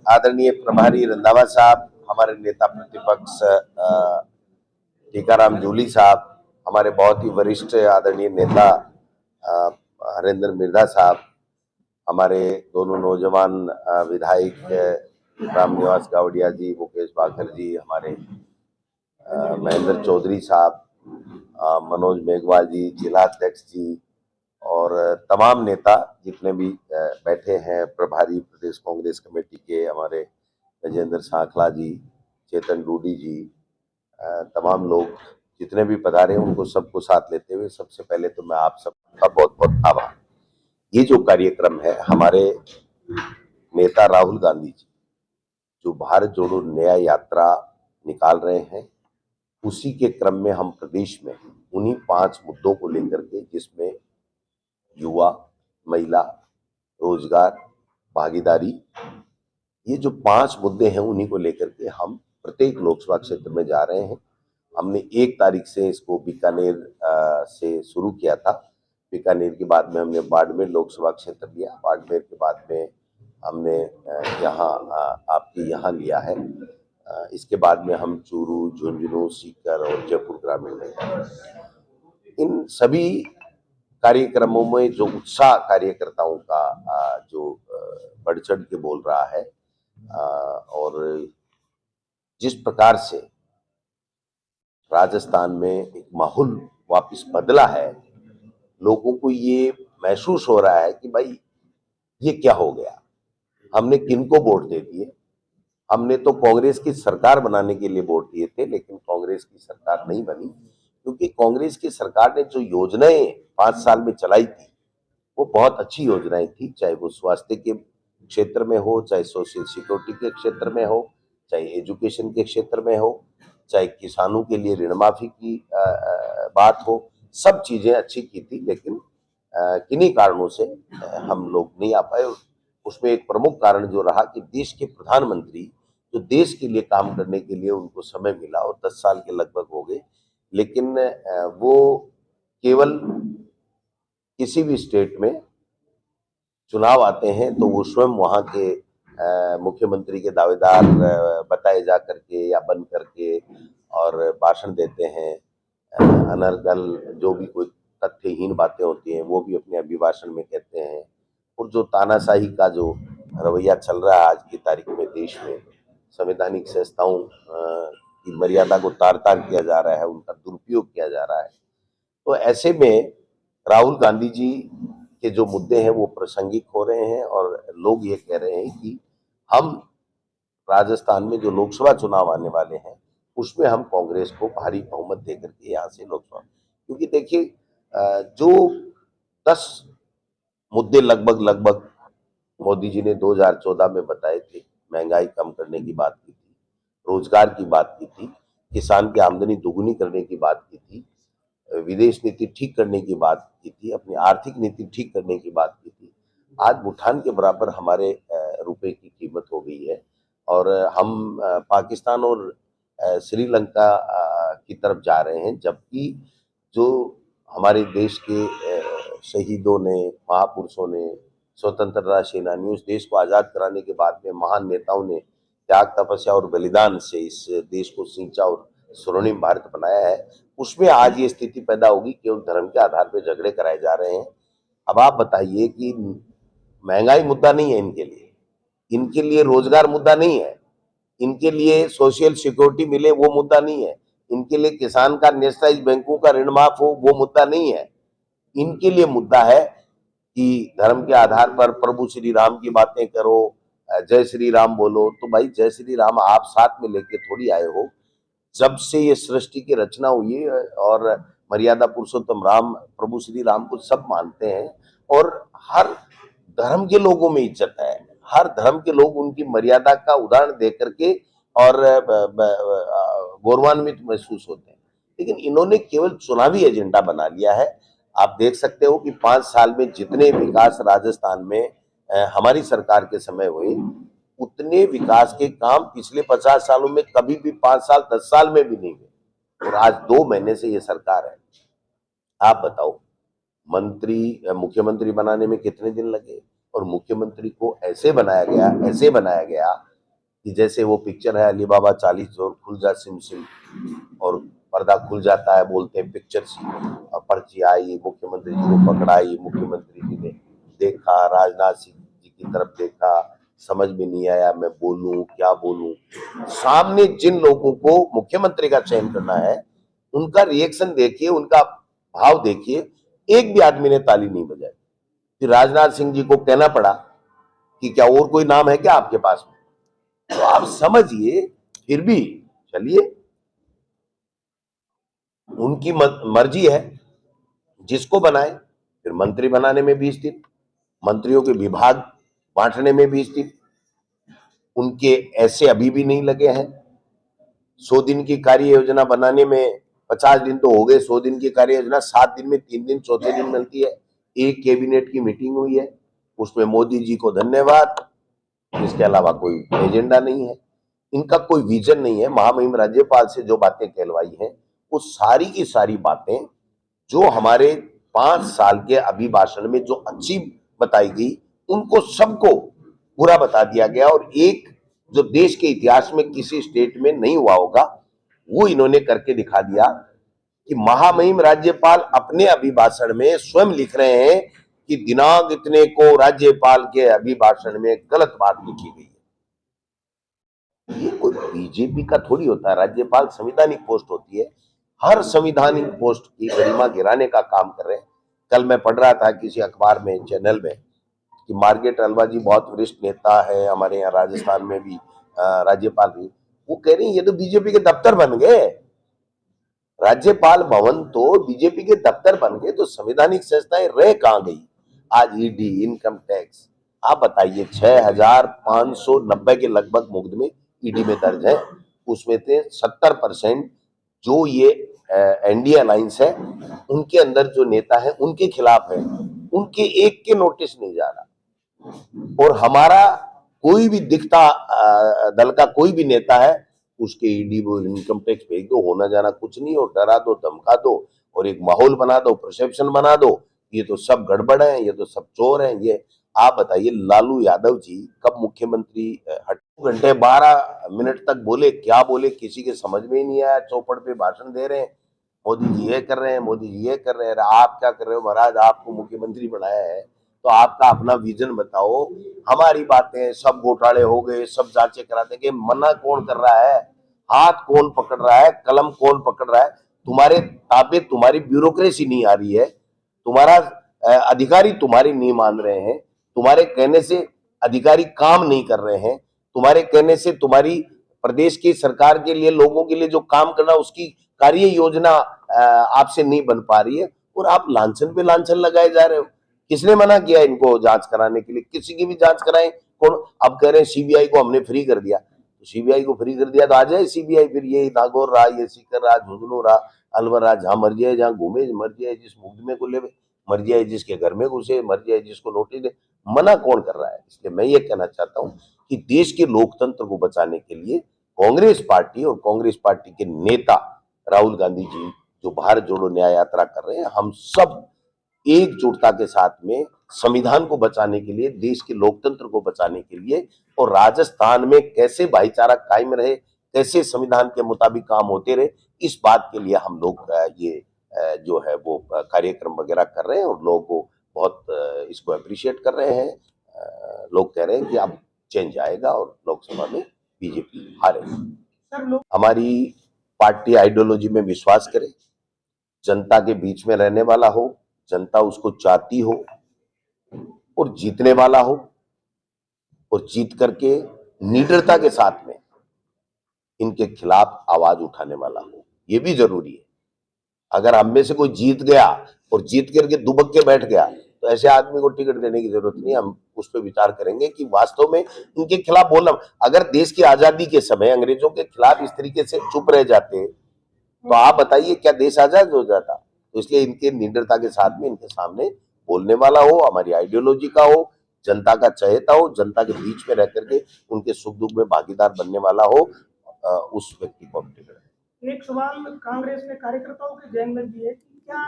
आदरणीय प्रभारी रंधावा साहब, हमारे नेता प्रतिपक्ष टीकाराम जूली साहब, हमारे बहुत ही वरिष्ठ आदरणीय नेता हरेंद्र मिर्धा साहब, हमारे दोनों नौजवान विधायक रामनिवास गावड़िया जी, मुकेश बाखर जी, हमारे महेंद्र चौधरी साहब, मनोज मेघवाल जी, जिला अध्यक्ष जी और तमाम नेता जितने भी बैठे हैं, प्रभारी प्रदेश कांग्रेस कमेटी के हमारे गजेंद्र सांखला जी, चेतन डूडी जी, तमाम लोग जितने भी पधारे उनको सबको साथ लेते हुए सबसे पहले तो मैं आप सबका बहुत बहुत आभार। ये जो कार्यक्रम है, हमारे नेता राहुल गांधी जी जो भारत जोड़ो न्याय यात्रा निकाल रहे हैं, उसी के क्रम में हम प्रदेश में उन्हीं 5 मुद्दों को लेकर के, जिसमें युवा, महिला, रोजगार, भागीदारी, ये जो 5 मुद्दे हैं उन्हीं को लेकर के हम प्रत्येक लोकसभा क्षेत्र में जा रहे हैं। हमने 1 तारीख से इसको बीकानेर से शुरू किया था। बीकानेर के बाद में हमने बाड़मेर लोकसभा क्षेत्र लिया, बाड़मेर के बाद में हमने यहाँ आपके यहाँ लिया है। इसके बाद में हम चूरू, झुंझुनू, सीकर और जयपुर ग्रामीण में। इन सभी कार्यक्रमों में जो उत्साह कार्यकर्ताओं का जो बढ़ चढ़ के बोल रहा है और जिस प्रकार से राजस्थान में एक माहौल वापस बदला है, लोगों को ये महसूस हो रहा है कि भाई ये क्या हो गया, हमने किनको वोट दे दिए। हमने तो कांग्रेस की सरकार बनाने के लिए वोट दिए थे, लेकिन कांग्रेस की सरकार नहीं बनी, क्योंकि कांग्रेस की सरकार ने जो योजनाएं 5 साल में चलाई थी वो बहुत अच्छी योजनाएं थी, चाहे वो स्वास्थ्य के क्षेत्र में हो, चाहे सोशल सिक्योरिटी के क्षेत्र में हो, चाहे एजुकेशन के क्षेत्र में हो, चाहे किसानों के लिए ऋण माफी की बात हो, सब चीजें अच्छी की थी, लेकिन किन्हीं कारणों से हम लोग नहीं आ पाए। उसमें एक प्रमुख कारण जो रहा कि देश के प्रधानमंत्री जो देश के लिए काम करने के लिए उनको समय मिला और 10 साल के लगभग हो गए, लेकिन वो केवल किसी भी स्टेट में चुनाव आते हैं तो वो स्वयं वहाँ के मुख्यमंत्री के दावेदार बताए जा करके या बन करके और भाषण देते हैं। अनर्गल जो भी कोई तथ्यहीन बातें होती हैं वो भी अपने अभिभाषण में कहते हैं। और जो तानाशाही का जो रवैया चल रहा है आज की तारीख में देश में, संवैधानिक संस्थाओं की मर्यादा को तार तार किया जा रहा है, उनका दुरुपयोग किया जा रहा है। तो ऐसे में राहुल गांधी जी के जो मुद्दे हैं वो प्रासंगिक हो रहे हैं और लोग ये कह रहे हैं कि हम राजस्थान में जो लोकसभा चुनाव आने वाले हैं उसमें हम कांग्रेस को भारी बहुमत देकर के यहाँ से लोकसभा, क्योंकि देखिए जो 10 मुद्दे लगभग मोदी जी ने 2014 में बताए थे, महंगाई कम करने की बात की थी, रोजगार की बात की थी, किसान की आमदनी दोगुनी करने की बात की थी, विदेश नीति ठीक करने की बात की थी, अपनी आर्थिक नीति ठीक करने की बात की थी। आज भूटान के बराबर हमारे रुपए की कीमत हो गई है और हम पाकिस्तान और श्रीलंका की तरफ जा रहे हैं, जबकि जो हमारे देश के शहीदों ने, महापुरुषों ने, स्वतंत्रता सेनानियों, इस देश को आज़ाद कराने के बाद में महान नेताओं ने त्याग, तपस्या और बलिदान से इस देश को सींचा और स्वर्णिम भारत बनाया है, उसमें आज ये स्थिति पैदा होगी केवल धर्म के आधार पर झगड़े कराए जा रहे हैं। अब आप बताइए कि महंगाई मुद्दा नहीं है इनके लिए रोजगार मुद्दा नहीं है, इनके लिए सोशल सिक्योरिटी मिले वो मुद्दा नहीं है, इनके लिए किसान का नेशनलाइज बैंकों का ऋण माफ हो वो मुद्दा नहीं है। इनके लिए मुद्दा है कि धर्म के आधार पर प्रभु श्री राम की बातें करो, जय श्री राम बोलो। तो भाई जय श्री राम आप साथ में लेके थोड़ी आए हो। जब से ये सृष्टि की रचना हुई है और मर्यादा पुरुषोत्तम राम प्रभु श्री राम को सब मानते हैं और हर धर्म के लोगों में इज्जत है, हर धर्म के लोग उनकी मर्यादा का उदाहरण दे करके और गौरवान्वित महसूस होते हैं। लेकिन इन्होंने केवल चुनावी एजेंडा बना लिया है। आप देख सकते हो कि 5 साल में जितने विकास राजस्थान में हमारी सरकार के समय हुए, उतने विकास के काम पिछले 50 सालों में कभी भी 5 साल 10 साल में भी नहीं हुए। और आज 2 महीने से ये सरकार है। आप बताओ मुख्यमंत्री बनाने में कितने दिन लगे और मुख्यमंत्री को ऐसे बनाया गया कि जैसे वो पिक्चर है अली बाबा 40 जोर खुल जा सिम सिम, और पर्दा खुल जाता है, बोलते हैं पिक्चर सी, और पर्ची आई, मुख्यमंत्री जी को पकड़ाई, मुख्यमंत्री जी ने देखा, राजनाथ सिंह जी की तरफ देखा, समझ में नहीं आया मैं बोलूं क्या बोलूं। सामने जिन लोगों को मुख्यमंत्री का चयन करना है उनका रिएक्शन देखिए, उनका भाव देखिए, एक भी आदमी ने ताली नहीं बजाई। फिर राजनाथ सिंह जी को कहना पड़ा कि क्या और कोई नाम है क्या आपके पास में? तो आप समझिए, फिर भी चलिए, उनकी मर्जी है, जिसको बनाए। फिर मंत्री बनाने में भी स्थित, मंत्रियों के विभाग बांटने में भी स्थित, उनके ऐसे अभी भी नहीं लगे हैं। 100 दिन की कार्य योजना बनाने में 50 दिन तो हो गए, 100 दिन की कार्य योजना 7 दिन में 3 दिन, चौथे दिन मिलती है। एक कैबिनेट की मीटिंग हुई है, उसमें मोदी जी को धन्यवाद, इसके अलावा कोई एजेंडा नहीं है, इनका कोई विजन नहीं है। महामहिम राज्यपाल से जो बातें कहलवाई हैं वो सारी की सारी बातें जो हमारे 5 साल के अभिभाषण में जो अच्छी बताई गई, उनको सबको बुरा बता दिया गया, और एक जो देश के इतिहास में किसी स्टेट में नहीं हुआ होगा वो इन्होंने करके दिखा दिया कि महामहिम राज्यपाल अपने अभिभाषण में स्वयं लिख रहे हैं कि दिनांक इतने को राज्यपाल के अभिभाषण में गलत बात लिखी गई है। ये कोई बीजेपी का थोड़ी होता है, राज्यपाल संवैधानिक पोस्ट होती है, हर संवैधानिक पोस्ट की गरिमा गिराने का काम कर रहे हैं। कल मैं पढ़ रहा था किसी अखबार में, चैनल में, कि मार्गरेट अलवा जी बहुत वरिष्ठ नेता है, हमारे यहाँ राजस्थान में भी राज्यपाल भी, वो कह रही है ये तो बीजेपी के दफ्तर बन गए, राज्यपाल भवन तो बीजेपी के दफ्तर बन गए, तो संवैधानिक संस्थाएं रह कहां गई? आज ईडी, इनकम टैक्स, आप बताइए 6590 के लगभग मुकदमे ईडी में दर्ज है, उसमें से 70% जो ये एनडीए अलायंस है उनके अंदर जो नेता है उनके खिलाफ है, उनके एक के नोटिस नहीं जा रहा। और हमारा कोई भी दिखता दल का कोई भी नेता है, उसके ईडी वो इनकम टैक्स भेज दो, होना जाना कुछ नहीं, और डरा दो, धमका दो, और एक माहौल बना दो, परसेप्शन बना दो, ये तो सब गड़बड़ है, ये तो सब चोर हैं। ये आप बताइए, लालू यादव जी कब मुख्यमंत्री 2 घंटे 12 मिनट तक बोले, क्या बोले किसी के समझ में ही नहीं आया। चौपड़ पे भाषण दे रहे हैं, मोदी जी ये कर रहे हैं, मोदी जी ये कर रहे हैं। आप क्या कर रहे हो महाराज? आपको मुख्यमंत्री बनाया है तो आपका अपना विजन बताओ। हमारी बातें सब घोटाले हो गए, सब जांचें करा देंगे, मना कौन कर रहा है? हाथ कौन पकड़ रहा है? कलम कौन पकड़ रहा है? तुम्हारे ताबे तुम्हारी ब्यूरोक्रेसी नहीं आ रही है, तुम्हारा अधिकारी तुम्हारी नहीं मान रहे हैं, तुम्हारे कहने से अधिकारी काम नहीं कर रहे हैं, तुम्हारे कहने से तुम्हारी प्रदेश की सरकार के लिए, लोगों के लिए जो काम करना उसकी कार्य योजना आपसे नहीं बन पा रही है, और आप लांछन पे लांछन लगाए जा रहे हो। किसने मना किया इनको जांच कराने के लिए? किसी की भी जांच कराएं, कौन? अब कह रहे हैं सीबीआई को हमने फ्री कर दिया, तो सीबीआई को फ्री कर दिया तो आ जाए सीबीआई, फिर ये नागौर रहा, ये सीकर रहा, झुंझुनू रहा, अलवर रहा, जहां मर जाए, जहां घूमे, मर जाए, जिस मुकदमे को ले मर जाए, जिसके घर में घुसे मर जाए, जिसको नोटिस दे, मना कौन कर रहा है? इसलिए मैं ये कहना चाहता हूं कि देश के लोकतंत्र को बचाने के लिए कांग्रेस पार्टी और कांग्रेस पार्टी के नेता राहुल गांधी जी जो भारत जोड़ो न्याय यात्रा कर रहे हैं, हम सब एकजुटता के साथ में संविधान को बचाने के लिए, देश के लोकतंत्र को बचाने के लिए, और राजस्थान में कैसे भाईचारा कायम रहे, कैसे संविधान के मुताबिक काम होते रहे, इस बात के लिए हम लोग ये जो है वो कार्यक्रम वगैरह कर रहे हैं, और लोगों को बहुत इसको अप्रिशिएट कर रहे हैं। लोग कह रहे हैं कि अब चेंज आएगा और लोकसभा में बीजेपी हारेगी। हमारी पार्टी आइडियोलॉजी में विश्वास करे, जनता के बीच में रहने वाला हो, जनता उसको चाहती हो, और जीतने वाला हो, और जीत करके निडरता के साथ में इनके खिलाफ आवाज उठाने वाला हो, ये भी जरूरी है। अगर हम में से कोई जीत गया और जीत करके दुबक के बैठ गया तो ऐसे आदमी को टिकट देने की जरूरत नहीं। हम उस पर विचार करेंगे कि वास्तव में इनके खिलाफ बोलना, अगर देश की आजादी के समय अंग्रेजों के खिलाफ इस तरीके से चुप रह जाते तो आप बताइए क्या देश आजाद हो जाता? तो इसलिए इनके निडरता के साथ में इनके सामने बोलने वाला हो, हमारी आइडियोलॉजी का हो, जनता का चहेता हो, जनता के बीच में रह करके उनके सुख दुख में भागीदार बनने वाला हो, उस व्यक्ति को हम टिकट। एक सवाल कांग्रेस के कार्यकर्ताओं के जहन में भी है कि क्या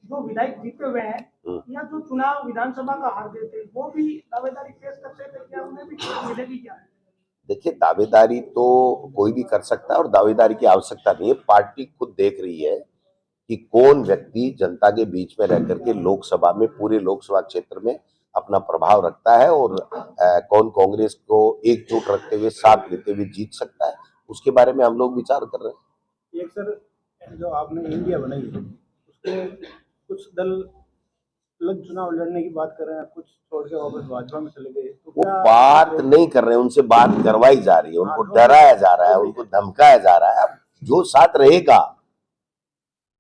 जो विधायक जीते हुए हैं या जो चुनाव विधानसभा का हार गए थे वो भी दावेदारी पेश करते थे, क्या उन्हें भी टिकट मिलेगी क्या? देखिए, दावेदारी तो कोई भी कर सकता है और दावेदारी की आवश्यकता नहीं है। पार्टी खुद देख रही है कि कौन व्यक्ति जनता के बीच में रह करके लोकसभा में, पूरे लोकसभा क्षेत्र में अपना प्रभाव रखता है और कौन कांग्रेस को एकजुट रखते हुए, साथ लेते हुए जीत सकता है, उसके बारे में हम लोग विचार कर रहे हैं। एक सर, जो आपने इंडिया बनाई है उसके कुछ दल अलग चुनाव लड़ने की बात कर रहे हैं, कुछ छोड़ के वापस भाजपा में चले गए, तो वो क्या बात नहीं कर रहे हैं, उनसे बात करवाई जा रही है, उनको डराया जा रहा है, उनको धमकाया जा रहा है। अब जो साथ रहेगा,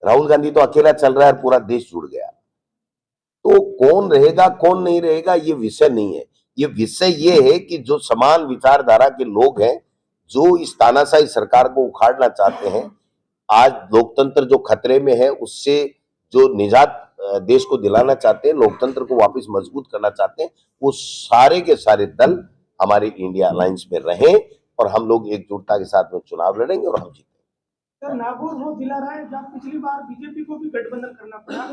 राहुल गांधी तो अकेला चल रहा है, पूरा देश जुड़ गया, तो कौन रहेगा कौन नहीं रहेगा ये विषय नहीं है। ये विषय ये है कि जो समान विचारधारा के लोग हैं, जो इस तानाशाही सरकार को उखाड़ना चाहते हैं, आज लोकतंत्र जो खतरे में है उससे जो निजात देश को दिलाना चाहते हैं, लोकतंत्र को वापस मजबूत करना चाहते हैं, वो सारे के सारे दल हमारे इंडिया अलायंस में रहें और हम लोग एकजुटता के साथ में चुनाव लड़ेंगे और हम जीतेंगे। सर, नागौर वो जिला रहा है जहाँ पिछली बार बीजेपी को भी गठबंधन करना पड़ा,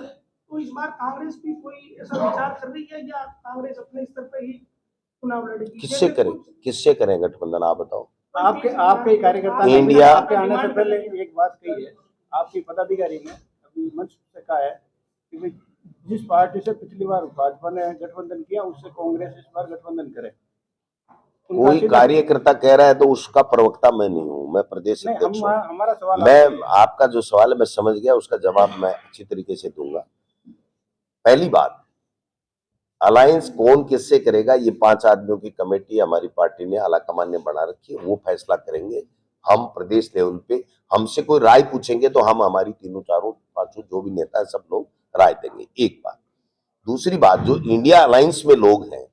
तो इस बार कांग्रेस भी कोई ऐसा विचार कर रही है या कांग्रेस अपने स्तर पर ही चुनाव लड़ेगी? किससे करें गठबंधन, आप बताओ। आपके कार्यकर्ता ने इंडिया आपके आने से पहले एक बात कही है, आपकी पदाधिकारी ने अभी मंच से कहा है कि जिस पार्टी से पिछली बार भाजपा ने गठबंधन किया उससे कांग्रेस इस बार गठबंधन करे। कोई कार्यकर्ता कह रहा है तो उसका प्रवक्ता मैं नहीं हूं, मैं प्रदेश अध्यक्ष हूं। हमारा सवाल मैं आपका जो सवाल है मैं समझ गया, उसका जवाब मैं अच्छी तरीके से दूंगा। पहली बात, अलायंस कौन किससे करेगा, ये 5 आदमियों की कमेटी हमारी पार्टी ने, आलाकमान ने बना रखी है, वो फैसला करेंगे। हम प्रदेश लेवल पे, हमसे कोई राय पूछेंगे तो हम हमारी तीनों चारों पांचों जो भी नेता है सब लोग राय देंगे, एक बात। दूसरी बात, जो इंडिया अलायंस में लोग हैं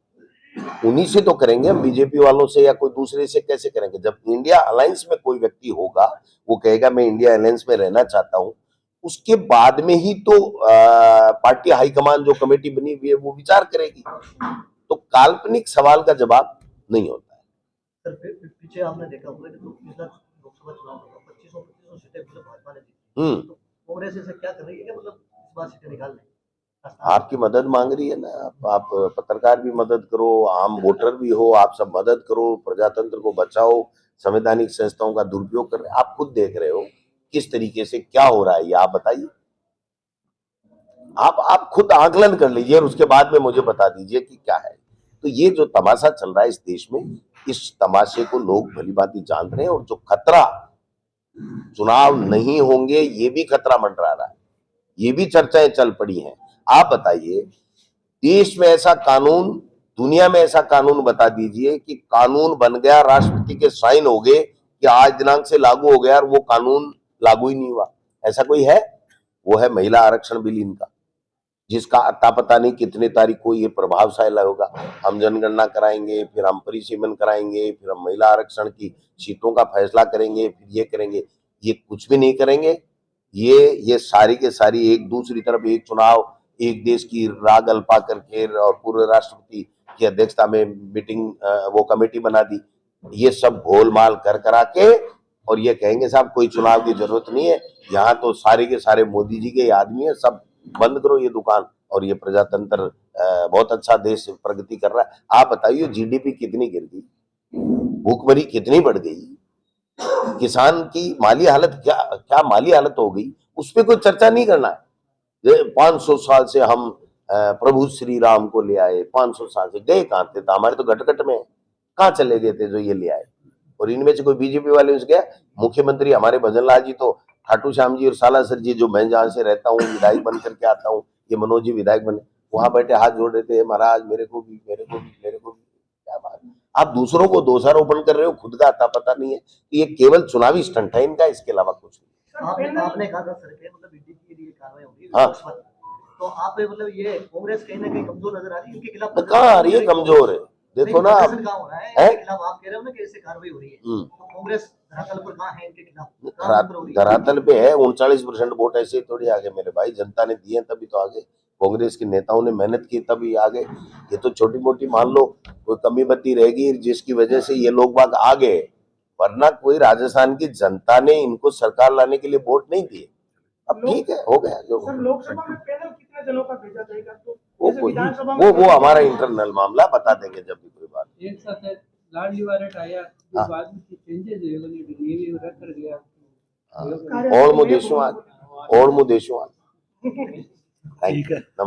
उन्हीं से तो करेंगे, हम बीजेपी वालों से या कोई दूसरे से कैसे करेंगे। जब इंडिया अलायंस में कोई व्यक्ति होगा, वो कहेगा मैं इंडिया अलायंस में रहना चाहता हूं, उसके बाद में ही तो पार्टी हाईकमान जो कमेटी बनी हुई है वो विचार करेगी। तो काल्पनिक सवाल का जवाब नहीं होता है। सर, पीछे आपने देखा होगा कि तो पिछला लोकसभा चुनाव में 2500 सीटें मतलब भाजपा ने जीती, तो कांग्रेस ऐसे क्या कर रही है कि मतलब इस बार सीटें निकाल लें? आपकी मदद मांग रही है ना, आप पत्रकार भी मदद करो, आम वोटर भी हो, आप सब मदद करो, प्रजातंत्र को बचाओ, संवैधानिक संस्थाओं का दुरुपयोग कर रहे हैं। आप खुद देख रहे हो किस तरीके से क्या हो रहा है, ये आप बताइए। आप खुद आकलन कर लीजिए और उसके बाद में मुझे बता दीजिए कि क्या है। तो ये जो तमाशा चल रहा है इस देश में, इस तमाशे को लोग भलीभांति जान रहे हैं और जो खतरा, चुनाव नहीं होंगे ये भी खतरा मंडरा रहा है, ये भी चर्चाएं चल पड़ी हैं। आप बताइए, देश में ऐसा कानून, दुनिया में ऐसा कानून बता दीजिए कि कानून बन गया, राष्ट्रपति के साइन हो गए कि आज दिनांक से लागू हो गया और वो कानून लागू ही नहीं हुआ, ऐसा कोई है? वो है महिला आरक्षण बिल इनका, जिसका अता पता नहीं कितने तारीख को ये प्रभावशाली होगा। हम जनगणना कराएंगे, फिर हम परिसीमन कराएंगे, फिर हम महिला आरक्षण की सीटों का फैसला करेंगे, फिर ये करेंगे, ये कुछ भी नहीं करेंगे। ये सारी के सारी एक दूसरी तरफ एक चुनाव, एक देश की राग अल्पा करके और पूर्व राष्ट्रपति की अध्यक्षता में मीटिंग, वो कमेटी बना दी, ये सब घोलमाल कर करा के और ये कहेंगे साहब कोई चुनाव की जरूरत नहीं है, यहाँ तो सारे के सारे मोदी जी के आदमी है, सब बंद करो ये दुकान और ये प्रजातंत्र बहुत अच्छा देश प्रगति कर रहा है। आप बताइए जीडीपी कितनी गिर गई, भूखमरी कितनी बढ़ गई, किसान की माली हालत क्या माली हालत हो गई, उस पर कोई चर्चा नहीं करना है। 500 साल से हम प्रभु श्री राम को ले आए, 500 साल से गए कहां थे? तो हमारे तो घटघट में कहाँ चले गए थे जो ये ले आए? और इनमें से कोई बीजेपी वाले उस गया? मुख्यमंत्री हमारे भजन लाल जी तो खाटू श्याम जी और सालासर जी, जो मैं जहां से रहता हूँ विधायक बन करके आता हूँ, ये मनोज जी विधायक बने, वहां बैठे हाथ जोड़ रहे थे, महाराज मेरे को भी, मेरे को भी, मेरे को भी। क्या बात, आप दूसरों को दोषारोपण कर रहे हो, खुद का अता पता नहीं है। ये केवल चुनावी स्टंट है इनका, इसके अलावा कुछ नहीं। आपने कहा था सर के मतलब ईडी के लिए कार्रवाई होगी, हाँ, तो आप मतलब ये कांग्रेस कहीं ना कहीं कमजोर नजर आ रही है, इनके खिलाफ कहाँ आ रही है कमजोर है? देखो ना, आप खिलाफ आप कह रहे हो ना कि इससे कार्रवाई हो रही है, तो कांग्रेस धरातल पर कहाँ है? इनके खिलाफ धरातल पे है। 39% वोट ऐसे थोड़ी आगे मेरे भाई, जनता ने दिए तभी तो आगे, कांग्रेस के नेताओं ने मेहनत की तभी आगे। ये तो छोटी मोटी मान लो कोई कमी बत्ती रहेगी जिसकी वजह से ये लोग बाग आ गए, वरना कोई राजस्थान की जनता ने इनको सरकार लाने के लिए वोट नहीं दिए। अब ठीक है, हो गया जो। लोकसभा में पैनल कितने कितने जनों का भेजा जाएगा? तो वो जैसे कोई विधानसभा में वो हमारा इंटरनल मामला, बता देंगे जब भी कोई बात। एक साथ है लाडली वारट आया हाँ। बाद में चेंजेस हुए नीवी रख कर गया और मुदेशवान थैंक यू, नमस्कार।